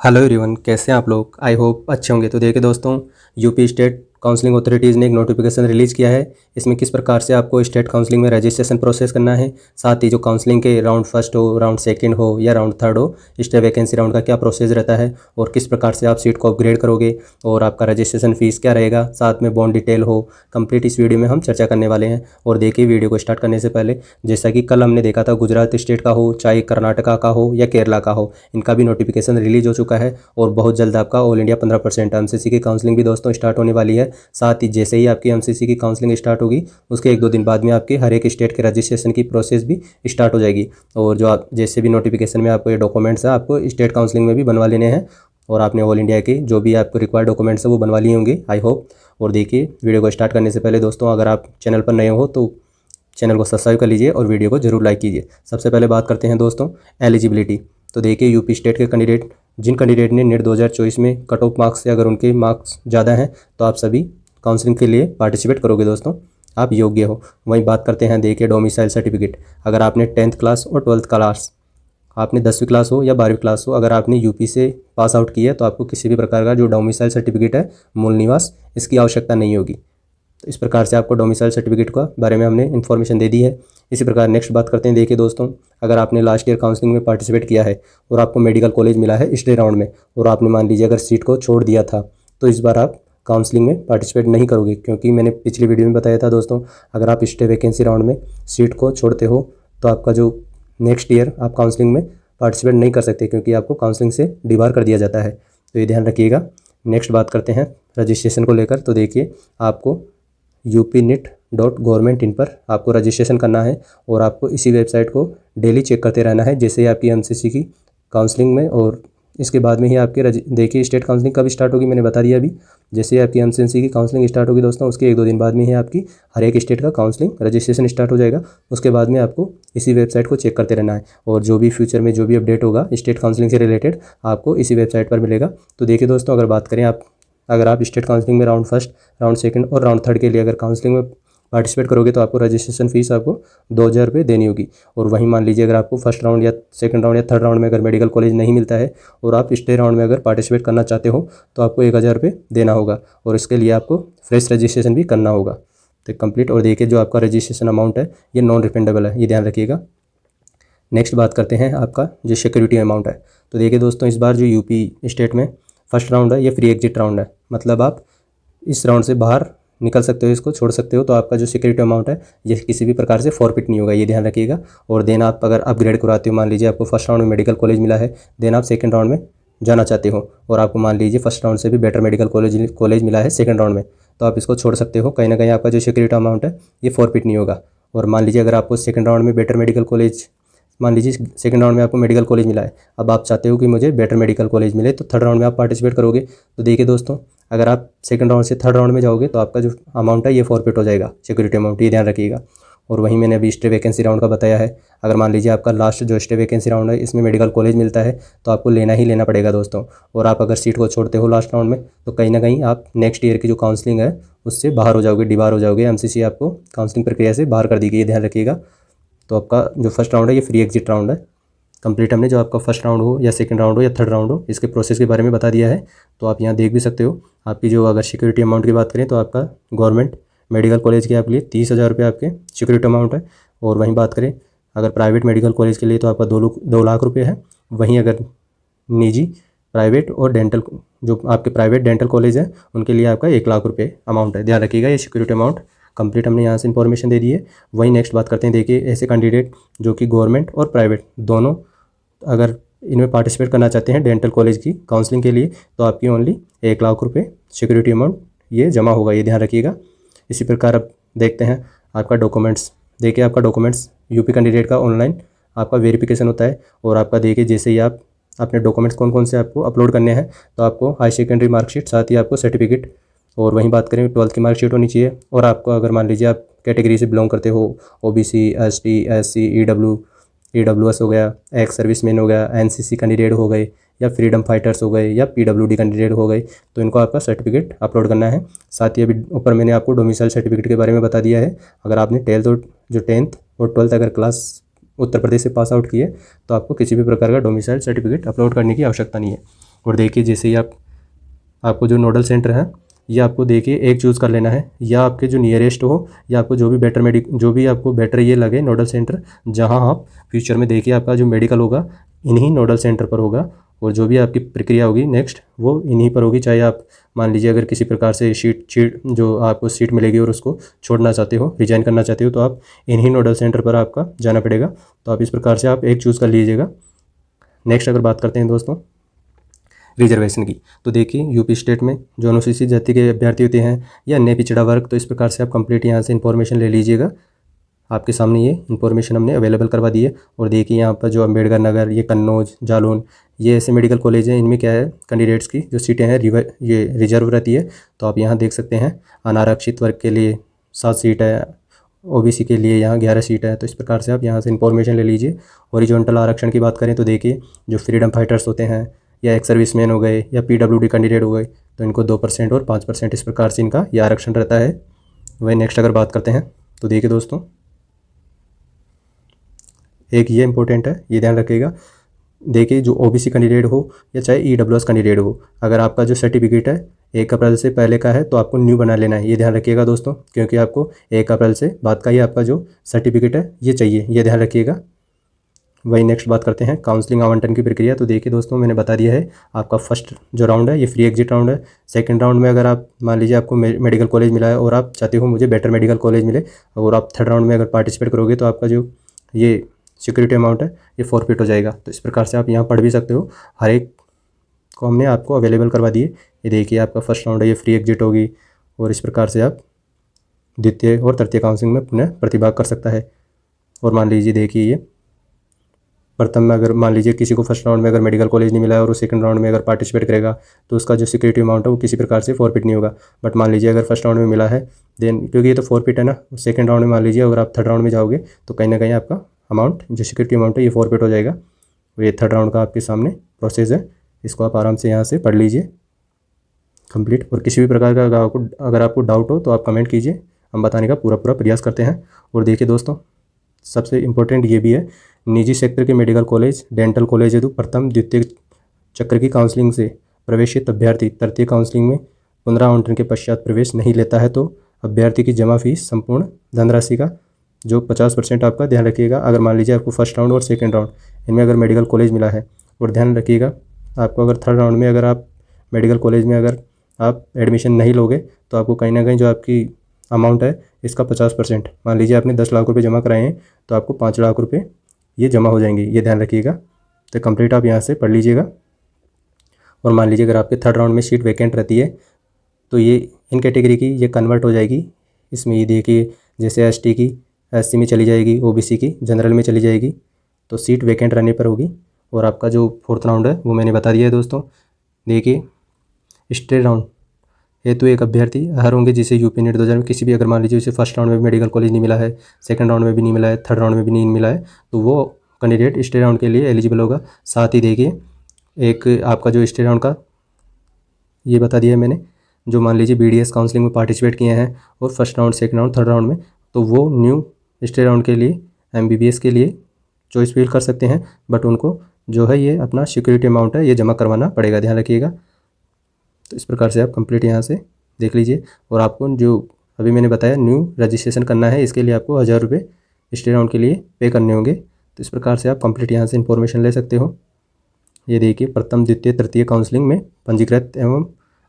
Hello everyone, कैसे हैं आप लोग। आई होप अच्छे होंगे। तो देखिए दोस्तों, यूपी स्टेट काउंसलिंग अथॉरिटीज़ ने एक नोटिफिकेशन रिलीज़ किया है। इसमें किस प्रकार से आपको स्टेट काउंसलिंग में रजिस्ट्रेशन प्रोसेस करना है, साथ ही जो काउंसलिंग के राउंड फर्स्ट हो, राउंड सेकंड हो या राउंड थर्ड हो, स्टेट वैकेंसी राउंड का क्या प्रोसेस रहता है और किस प्रकार से आप सीट को अपग्रेड करोगे और आपका रजिस्ट्रेशन फीस क्या रहेगा, साथ में बॉन्ड डिटेल हो, कंप्लीट इस वीडियो में हम चर्चा करने वाले हैं। और देखिए, वीडियो को स्टार्ट करने से पहले, जैसा कि कल हमने देखा था, गुजरात स्टेट का हो चाहे कर्नाटका का हो या केरला का हो, इनका भी नोटिफिकेशन रिलीज हो चुका है और बहुत जल्द आपका ऑल इंडिया 15% एमसीसी की काउंसलिंग भी दोस्तों स्टार्ट होने वाली है। साथ ही जैसे ही आपकी एमसीसी की काउंसलिंग स्टार्ट होगी, उसके 1-2 दिन बाद में आपके हर एक स्टेट के रजिस्ट्रेशन की प्रोसेस भी स्टार्ट हो जाएगी। और जो आप जैसे भी नोटिफिकेशन में आपको ये डॉक्यूमेंट्स है, आपको स्टेट काउंसलिंग में भी बनवा लेने हैं और आपने ऑल इंडिया के जो भी आपको रिक्वायर्ड डॉक्यूमेंट्स है वो बनवा लिए होंगे, आई होप। और देखिए, वीडियो को स्टार्ट करने से पहले दोस्तों, अगर आप चैनल पर नए हो तो चैनल को सब्सक्राइब कर लीजिए और वीडियो को जरूर लाइक कीजिए। सबसे पहले बात करते हैं दोस्तों एलिजिबिलिटी। तो देखिए, यूपी स्टेट के कैंडिडेट, जिन कैंडिडेट ने नेट 2024 में कट ऑफ मार्क्स से अगर उनके मार्क्स ज़्यादा हैं तो आप सभी काउंसलिंग के लिए पार्टिसिपेट करोगे दोस्तों, आप योग्य हो। वहीं बात करते हैं, देखिए, डोमिसाइल सर्टिफिकेट। अगर आपने 10th क्लास और 12th क्लास, आपने 10वीं क्लास हो या 12वीं क्लास हो, अगर आपने यूपी से पास आउट किया है तो आपको किसी भी प्रकार का जो डोमिसाइल सर्टिफिकेट है, मूल निवास, इसकी आवश्यकता नहीं होगी। तो इस प्रकार से आपको डोमिसाइल सर्टिफिकेट का बारे में हमने इन्फॉर्मेशन दे दी है। इसी प्रकार नेक्स्ट बात करते हैं। देखिए दोस्तों, अगर आपने लास्ट ईयर काउंसलिंग में पार्टिसिपेट किया है और आपको मेडिकल कॉलेज मिला है स्टे राउंड में, और आपने मान लीजिए अगर सीट को छोड़ दिया था, तो इस बार आप काउंसलिंग में पार्टिसिपेट नहीं करोगे, क्योंकि मैंने पिछली वीडियो में बताया था दोस्तों, अगर आप स्टे वैकेंसी राउंड में सीट को छोड़ते हो तो आपका जो नेक्स्ट ईयर आप काउंसलिंग में पार्टिसिपेट नहीं कर सकते, क्योंकि आपको काउंसलिंग से डिबार कर दिया जाता है। तो ये ध्यान रखिएगा। नेक्स्ट बात करते हैं रजिस्ट्रेशन को लेकर। तो देखिए, आपको upnit.government.in पर आपको रजिस्ट्रेशन करना है और आपको इसी वेबसाइट को डेली चेक करते रहना है, जैसे ही आपकी एमसीसी की काउंसलिंग में, और इसके बाद में ही आपकी देखिए स्टेट काउंसलिंग कब स्टार्ट होगी, मैंने बता दिया अभी। जैसे ही आपकी एमसीसी की काउंसलिंग स्टार्ट होगी दोस्तों, उसके 1-2 दिन बाद में ही आपकी हर एक स्टेट का काउंसलिंग रजिस्ट्रेशन स्टार्ट हो जाएगा। उसके बाद में आपको इसी वेबसाइट को चेक करते रहना है और जो भी फ्यूचर में जो भी अपडेट होगा स्टेट काउंसलिंग से रिलेटेड, आपको इसी वेबसाइट पर मिलेगा। तो देखिए दोस्तों, अगर बात करें, अगर आप स्टेट काउंसलिंग में राउंड फर्स्ट, राउंड सेकंड और राउंड थर्ड के लिए अगर काउंसलिंग में पार्टिसिपेट करोगे तो आपको रजिस्ट्रेशन फीस आपको 2,000 रुपये देनी होगी। और वहीं मान लीजिए, अगर आपको फर्स्ट राउंड या सेकंड राउंड या थर्ड राउंड में अगर मेडिकल कॉलेज नहीं मिलता है और आप स्टे राउंड में अगर पार्टिसिपेट करना चाहते हो तो आपको 1,000 रुपये देना होगा, और इसके लिए आपको फ्रेश रजिस्ट्रेशन भी करना होगा। तो कंप्लीट। और देखिए, जो आपका रजिस्ट्रेशन अमाउंट है ये नॉन रिफंडेबल है, ये ध्यान रखिएगा। नेक्स्ट बात करते हैं आपका जो सिक्योरिटी अमाउंट है। तो देखिए दोस्तों, इस बार जो यूपी स्टेट में फर्स्ट राउंड है ये फ्री एग्जिट राउंड है, मतलब आप इस राउंड से बाहर निकल सकते हो, इसको छोड़ सकते हो। तो आपका जो सिक्योरिटी अमाउंट है ये किसी भी प्रकार से फॉरफिट नहीं होगा, ये ध्यान रखिएगा। और देन आप अगर अपग्रेड कराते हो, मान लीजिए आपको फर्स्ट राउंड में मेडिकल कॉलेज मिला है, देन आप सेकंड राउंड में जाना चाहते हो और आपको मान लीजिए फर्स्ट राउंड से भी बेटर मेडिकल कॉलेज मिला है सेकंड राउंड में, तो आप इसको छोड़ सकते हो। कहीं ना कहीं आपका जो सिक्योरिटी अमाउंट है ये फॉरफिट नहीं होगा। और मान लीजिए अगर आपको सेकंड राउंड में बेटर मेडिकल कॉलेज, मान लीजिए सेकंड राउंड में आपको मेडिकल कॉलेज मिला है, अब आप चाहते हो कि मुझे बेटर मेडिकल कॉलेज मिले, तो थर्ड राउंड में आप पार्टिसिपेट करोगे। तो देखिए दोस्तों, अगर आप सेकंड राउंड से थर्ड राउंड में जाओगे तो आपका जो अमाउंट है ये फॉरफिट हो जाएगा, सिक्योरिटी अमाउंट, ये ध्यान रखिएगा। और वहीं मैंने अभी स्टे वैकेंसी राउंड का बताया है। अगर मान लीजिए आपका लास्ट जो स्टे वैकेंसी राउंड है इसमें मेडिकल कॉलेज मिलता है तो आपको लेना ही लेना पड़ेगा दोस्तों। और आप अगर सीट को छोड़ते हो लास्ट राउंड में तो कहीं ना कहीं आप नेक्स्ट ईयर की जो काउंसलिंग है उससे बाहर हो जाओगे, डिबार हो जाओगे, एमसीसी आपको काउंसलिंग प्रक्रिया से बाहर कर दी गई, ये ध्यान रखिएगा। तो आपका जो फर्स्ट राउंड है ये फ्री एग्जिट राउंड है। कंप्लीट हमने जो आपका फर्स्ट राउंड हो या सेकंड राउंड हो या थर्ड राउंड हो, इसके प्रोसेस के बारे में बता दिया है। तो आप यहाँ देख भी सकते हो। आपकी जो अगर सिक्योरिटी अमाउंट की बात करें तो आपका गवर्नमेंट मेडिकल कॉलेज के आपके लिए 30,000 रुपये आपके सिक्योरिटी अमाउंट है। और वहीं बात करें अगर प्राइवेट मेडिकल कॉलेज के लिए तो आपका 2 लाख रुपये है। वहीं अगर निजी, प्राइवेट और डेंटल, जो आपके प्राइवेट डेंटल कॉलेज हैं उनके लिए आपका 1 लाख रुपये अमाउंट है, ध्यान रखिएगा। ये सिक्योरिटी अमाउंट कंप्लीट हमने यहाँ से इन्फॉर्मेशन दे दी है। वहीं नेक्स्ट बात करते हैं। देखिए, ऐसे कैंडिडेट जो कि गवर्नमेंट और प्राइवेट दोनों अगर इनमें पार्टिसिपेट करना चाहते हैं डेंटल कॉलेज की काउंसलिंग के लिए, तो आपकी ओनली 1 लाख रुपये सिक्योरिटी अमाउंट ये जमा होगा, ये ध्यान रखिएगा। इसी प्रकार अब देखते हैं आपका डॉक्यूमेंट्स। देखिए, आपका डॉक्यूमेंट्स यूपी कैंडिडेट का ऑनलाइन आपका वेरिफिकेशन होता है और आपका देखिए जैसे ही आप अपने डॉक्यूमेंट्स कौन कौन से आपको अपलोड करने हैं, तो आपको हाई सेकेंडरी मार्कशीट, साथ ही आपको सर्टिफिकेट, और वहीं बात करें 12th की मार्कशीट होनी चाहिए। और आपको अगर मान लीजिए आप कैटेगरी से बिलोंग करते हो, ओबीसी, एसटी, एससी, ईडब्ल्यूएस हो गया, एक्स सर्विसमैन हो गया, एनसीसी कैंडिडेट हो गए, या फ्रीडम फाइटर्स हो गए, या पीडब्ल्यूडी कैंडिडेट हो गए, तो इनको आपका सर्टिफिकेट अपलोड करना है। साथ ही अभी ऊपर मैंने आपको डोमिसाइल सर्टिफिकेट के बारे में बता दिया है। अगर आपने 10th और 12th अगर क्लास उत्तर प्रदेश से पास आउट किए तो आपको किसी भी प्रकार का डोमिसाइल सर्टिफिकेट अपलोड करने की आवश्यकता नहीं है। और देखिए जैसे ही आपको जो नोडल सेंटर है ये आपको देखिए एक चूज़ कर लेना है, या आपके जो नियरेस्ट हो, या आपको जो भी आपको बेटर ये लगे नोडल सेंटर, जहां आप फ्यूचर में देखिए आपका जो मेडिकल होगा इन्हीं नोडल सेंटर पर होगा, और जो भी आपकी प्रक्रिया होगी नेक्स्ट वो इन्हीं पर होगी। चाहे आप मान लीजिए अगर किसी प्रकार से सीट जो आपको सीट मिलेगी और उसको छोड़ना चाहते हो, रिजाइन करना चाहते हो, तो आप इन्हीं नोडल सेंटर पर आपका जाना पड़ेगा। तो आप इस प्रकार से आप एक चूज़ कर लीजिएगा। नेक्स्ट अगर बात करते हैं दोस्तों रिजर्वेशन की, तो देखिए यूपी स्टेट में जो अनुसूचित जाति के अभ्यर्थी होते हैं या अन्य पिछड़ा वर्ग, तो इस प्रकार से आप कंप्लीट यहाँ से इन्फॉर्मेशन ले लीजिएगा। आपके सामने ये इन्फॉर्मेशन हमने अवेलेबल करवा दी है। और देखिए यहाँ पर जो अम्बेडकर नगर, ये कन्नौज, जालौन, ये ऐसे मेडिकल कॉलेज हैं, इनमें क्या है कैंडिडेट्स की जो सीटें हैं ये रिजर्व रहती है। तो आप यहाँ देख सकते हैं अनारक्षित वर्ग के लिए 7 सीट है, ओबीसी के लिए यहाँ 11 सीट है। तो इस प्रकार से आप यहाँ से इन्फॉर्मेशन ले लीजिए। हॉरिजॉन्टल आरक्षण की बात करें तो देखिए जो फ्रीडम फाइटर्स होते हैं, या एक्स सर्विसमैन हो गए, या पीडब्ल्यूडी कैंडिडेट हो गए, तो इनको 2% और 5% इस प्रकार से इनका यह आरक्षण रहता है। वही नेक्स्ट अगर बात करते हैं तो देखिए दोस्तों एक ये इंपॉर्टेंट है, ये ध्यान रखिएगा। देखिए जो ओबीसी कैंडिडेट हो या चाहे ईडब्ल्यूएस कैंडिडेट हो, अगर आपका जो सर्टिफिकेट है 1 अप्रैल से पहले का है तो आपको न्यू बना लेना है। ये ध्यान रखिएगा दोस्तों, क्योंकि आपको 1 अप्रैल से बाद का ही आपका जो सर्टिफिकेट है ये चाहिए, ये ध्यान रखिएगा। वही नेक्स्ट बात करते हैं काउंसलिंग आवंटन की प्रक्रिया। तो देखिए दोस्तों मैंने बता दिया है, आपका फर्स्ट जो राउंड है ये फ्री एग्जिट राउंड है। सेकंड राउंड में अगर आप मान लीजिए आपको मेडिकल कॉलेज मिला है और आप चाहते हो मुझे बेटर मेडिकल कॉलेज मिले, और आप थर्ड राउंड में अगर पार्टिसिपेट करोगे तो आपका जो ये सिक्योरिटी अमाउंट है ये फॉरफिट हो जाएगा। तो इस प्रकार से आप यहाँ पढ़ भी सकते हो, हर एक को हमने आपको अवेलेबल करवा दिए। ये देखिए आपका फर्स्ट राउंड है, ये फ्री एग्जिट होगी, और इस प्रकार से आप द्वितीय और तृतीय काउंसलिंग में पुनः प्रतिभाग कर सकता है। और मान लीजिए देखिए ये प्रथम में अगर मान लीजिए किसी को फर्स्ट राउंड में अगर मेडिकल कॉलेज नहीं मिला है और वो सेकंड राउंड में अगर पार्टिसिपेट करेगा तो उसका जो सिक्योरिटी अमाउंट है वो किसी प्रकार से फॉरफिट नहीं होगा। बट मान लीजिए अगर फर्स्ट राउंड में मिला है देन, क्योंकि ये तो फॉरफिट है ना, सेकंड राउंड में मान लीजिए अगर आप थर्ड राउंड में जाओगे तो कहीं ना कहीं आपका अमाउंट जो सिक्योरिटी अमाउंट है ये फॉरफिट हो जाएगा। और ये थर्ड राउंड का आपके सामने प्रोसेस है, इसको आप आराम से यहाँ से पढ़ लीजिए कंप्लीट। और किसी भी प्रकार का अगर आपको डाउट हो तो आप कमेंट कीजिए, हम बताने का पूरा प्रयास करते हैं। और देखिए दोस्तों सबसे इम्पोर्टेंट ये भी है, निजी सेक्टर के मेडिकल कॉलेज, डेंटल कॉलेज हेतु प्रथम द्वितीय चक्र की काउंसलिंग से प्रवेशित अभ्यर्थी तृतीय काउंसलिंग में पुनरावंटन के पश्चात प्रवेश नहीं लेता है तो अभ्यर्थी की जमा फीस संपूर्ण धनराशि का जो 50% आपका ध्यान रखिएगा। अगर मान लीजिए आपको फर्स्ट राउंड और सेकंड राउंड इनमें अगर मेडिकल कॉलेज मिला है, और ध्यान रखिएगा आपको अगर थर्ड राउंड में अगर आप मेडिकल कॉलेज में अगर आप एडमिशन नहीं लोगे तो आपको कहीं ना कहीं जो आपकी अमाउंट है इसका 50%, मान लीजिए आपने 10 लाख रुपये जमा कराए हैं तो आपको 5 लाख रुपये ये जमा हो जाएंगे, ये ध्यान रखिएगा। तो कंप्लीट आप यहाँ से पढ़ लीजिएगा। और मान लीजिए अगर आपके थर्ड राउंड में सीट वैकेंट रहती है तो ये इन कैटेगरी की ये कन्वर्ट हो जाएगी इसमें। ये देखिए जैसे एसटी की एससी में चली जाएगी, ओबीसी की जनरल में चली जाएगी, तो सीट वैकेंट रहने पर होगी। और आपका जो फोर्थ राउंड है वो मैंने बता दिया है दोस्तों। देखिए स्ट्रेट राउंड हेतु एक अभ्यर्थी हर होंगे जिसे यूपी नेट 2000 में किसी भी, अगर मान लीजिए उसे फर्स्ट राउंड में मेडिकल कॉलेज नहीं मिला है, सेकंड राउंड में भी नहीं मिला है, थर्ड राउंड में भी नहीं मिला है, तो वो कैंडिडेट स्टेट राउंड के लिए एलिजिबल होगा। साथ ही देखिए एक आपका जो स्टेट राउंड का ये बता दिया है मैंने, जो मान लीजिए बीडीएस काउंसलिंग में पार्टिसिपेट किए हैं और first round second round third round में, तो वो न्यू स्टेट राउंड के लिए एमबीबीएस के लिए चॉइस फिल कर सकते हैं। बट उनको जो है ये अपना सिक्योरिटी अमाउंट है ये जमा करवाना पड़ेगा, ध्यान रखिएगा। तो इस प्रकार से आप कंप्लीट यहाँ से देख लीजिए। और आपको जो अभी मैंने बताया न्यू रजिस्ट्रेशन करना है, इसके लिए आपको 1000 रुपये स्टेट राउंड के लिए पे करने होंगे। तो इस प्रकार से आप कंप्लीट यहाँ से इन्फॉर्मेशन ले सकते हो। ये देखिए प्रथम द्वितीय तृतीय काउंसलिंग में पंजीकृत एवं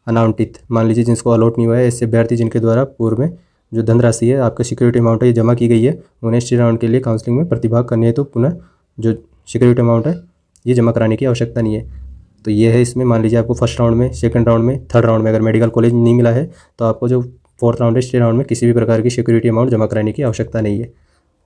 अनावंटित, मान लीजिए जिनको अलॉट नहीं हुआ है, ऐसे अभ्यर्थी जिनके द्वारा पूर्व में जो धनराशि है आपका सिक्योरिटी अमाउंट है ये जमा की गई है, उन्हें स्टेट राउंड के लिए काउंसलिंग में प्रतिभाग करनी है तो पुनः जो सिक्योरिटी अमाउंट है ये जमा कराने की आवश्यकता नहीं है। तो ये है इसमें, मान लीजिए आपको फर्स्ट राउंड में, सेकंड राउंड में, थर्ड राउंड में अगर मेडिकल कॉलेज नहीं मिला है तो आपको जो फोर्थ राउंड है स्टे राउंड में किसी भी प्रकार की सिक्योरिटी अमाउंट जमा कराने की आवश्यकता नहीं है।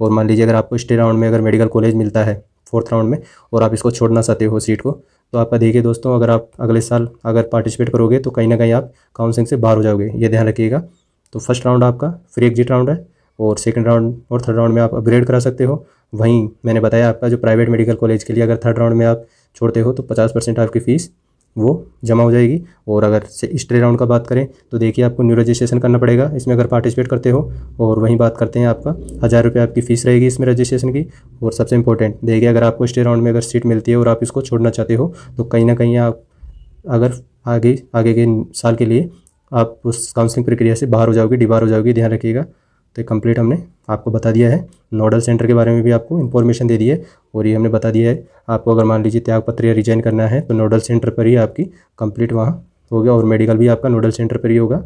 और मान लीजिए अगर आपको स्टे राउंड में अगर मेडिकल कॉलेज मिलता है फोर्थ राउंड में और आप इसको छोड़ना चाहते हो सीट को, तो आपका देखिए दोस्तों अगर आप अगले साल अगर पार्टिसिपेट करोगे तो कहीं ना कहीं आप काउंसलिंग से बाहर हो जाओगे, ये ध्यान रखिएगा। तो फर्स्ट राउंड आपका फ्री एग्जिट राउंड है और सेकंड राउंड और थर्ड राउंड में आप अपग्रेड करा सकते हो। वहीं मैंने बताया आपका जो प्राइवेट मेडिकल कॉलेज के लिए अगर थर्ड राउंड में आप छोड़ते हो तो 50% आपकी फ़ीस वो जमा हो जाएगी। और अगर स्टे राउंड का बात करें तो देखिए आपको न्यू रजिस्ट्रेशन करना पड़ेगा इसमें अगर पार्टिसिपेट करते हो। और वहीं बात करते हैं आपका 1000 रुपये आपकी फ़ीस रहेगी इसमें रजिस्ट्रेशन की। और सबसे इंपॉर्टेंट देखिए अगर आपको स्टे राउंड में अगर सीट मिलती है और आप इसको छोड़ना चाहते हो तो कहीं ना कहीं आप अगर आगे आगे के साल के लिए आप उस काउंसलिंग प्रक्रिया से बाहर हो जाओगे, डिबार हो जाओगे, ध्यान रखिएगा। तो कंप्लीट हमने आपको बता दिया है। नोडल सेंटर के बारे में भी आपको इन्फॉर्मेशन दे दी है और ये हमने बता दिया है आपको अगर मान लीजिए त्यागपत्र या रिजाइन करना है तो नोडल सेंटर पर ही आपकी कंप्लीट वहाँ हो गया और मेडिकल भी आपका नोडल सेंटर पर ही होगा।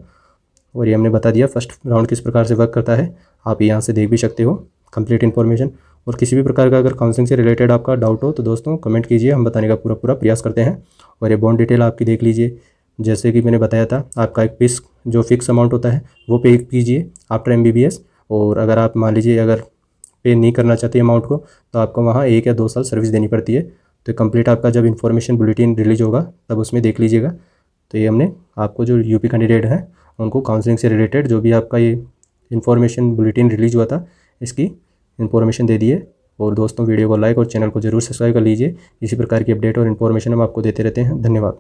और ये हमने बता दिया फर्स्ट राउंड किस प्रकार से वर्क करता है, आप यहाँ से देख भी सकते हो कंप्लीट इन्फॉर्मेशन। और किसी भी प्रकार का अगर काउंसलिंग से रिलेटेड आपका डाउट हो तो दोस्तों कमेंट कीजिए, हम बताने का पूरा प्रयास करते हैं। और ये बॉन्ड डिटेल आपकी देख लीजिए, जैसे कि मैंने बताया था आपका एक फीस जो फिक्स अमाउंट होता है वो पे कीजिए आफ्टर MBBS। और अगर आप मान लीजिए अगर पे नहीं करना चाहते अमाउंट को तो आपको वहाँ 1 या 2 साल सर्विस देनी पड़ती है। तो कंप्लीट आपका जब इन्फॉर्मेशन बुलेटिन रिलीज होगा तब उसमें देख लीजिएगा। तो ये हमने आपको जो UP कैंडिडेट हैं उनको काउंसलिंग से रिलेटेड जो भी आपका ये इन्फॉर्मेशन बुलेटिन रिलीज हुआ था इसकी इन्फॉर्मेशन दे दी है। और दोस्तों वीडियो को लाइक और चैनल को जरूर सब्सक्राइब कर लीजिए, इसी प्रकार की अपडेट और इन्फॉर्मेशन हम आपको देते रहते हैं। धन्यवाद।